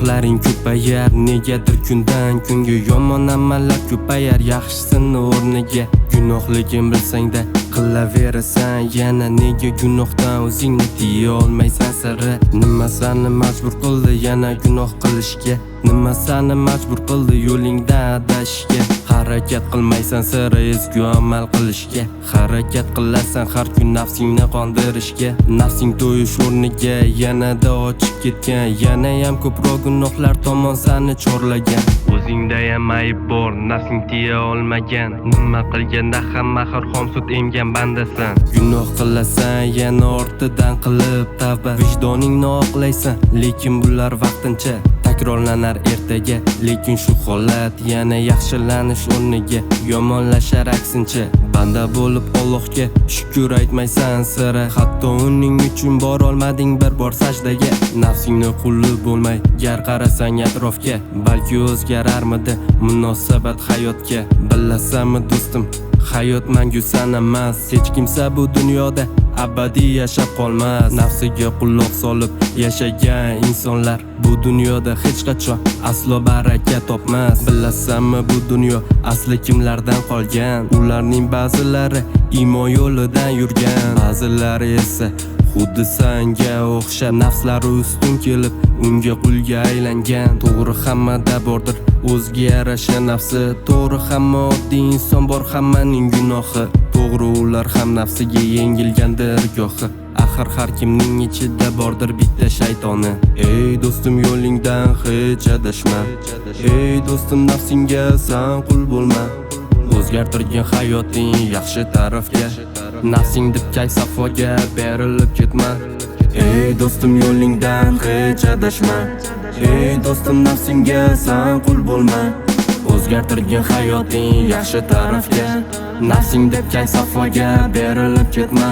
gunohlaring ko'payar, negadir kundan kunga yomon amallar ko'payar. Yaxshisini o'rniga gunohligin bilsang-da qilaverasan yana. Nega gunohdan o'zingni tiya olmaysan siri? Nima seni majbur qildi yana gunoh qilishga? Nima seni majbur qildi yo'lingdan adashishga? Harakat qilmaysan sira ezgu amal qilishga. Harakat qilasan har kun nafsingni qondirishga. Nafsing to'yish o'rniga yanada ochib ketgan, yana ham ko'proq gunohlar tomon seni chorlagan. O'zingda ham ayb bor, nafsing tiya olmagan. Nima qilganda hamma har xom sut emgan bandasan. Gunoh qilasan yana ortidan qilib tavba, vijdoningni oqlaysan, lekin bular vaqtincha takrorlanar ertaga. Lekin shu holat yana yaxshilanish o'rniga yomonlashar aksincha. Banda bo'lib Allohga shukr aytmaysan sira, hatto uning uchun bor olmading bir bor sajdaga. Nafsingni quli bo'lmay gar qarasang atrofga, balki o'zgararmidi munosabat hayotga. Bilasanmi do'stim, hayot mangu san emas, hech kimsa bu dunyoda abadiy yashab qolmas. Nafsiga quloq solib yashagan insonlar bu dunyoda hech qachon aslo baraka topmas. Bilasanmi bu dunyo asli kimlardan qolgan? Ularning ba'zilari iymon yo'lidan yurgan, ba'zilari esa xuddi sanga o'xshab nafslari ustun kelib unga qulga aylangan. To'g'ri, hammada bordir o'ziga yarasha nafsi, to'g'ri, hamma oddiy inson bor, hammaning gunohi. To'g'ri, ular ham nafsiga yengilgandir gohi. Axir har kimning ichida bordir bitta shaytoni. Ey do'stim, yo'lingdan hech adashma. Ey do'stim, nafsingga san qul bo'lma. O'zgartirgin hayoting yaxshi tarafga, nafsing deb kay safoga berilib ketma. Ey do'stim, yo'lingdan hech adashma. Ey do'stim, nafsingga san qul bo'lma. O'zgartirgin hayoting yaxshi tarafga, nafsing deb kay safoga berilib ketma.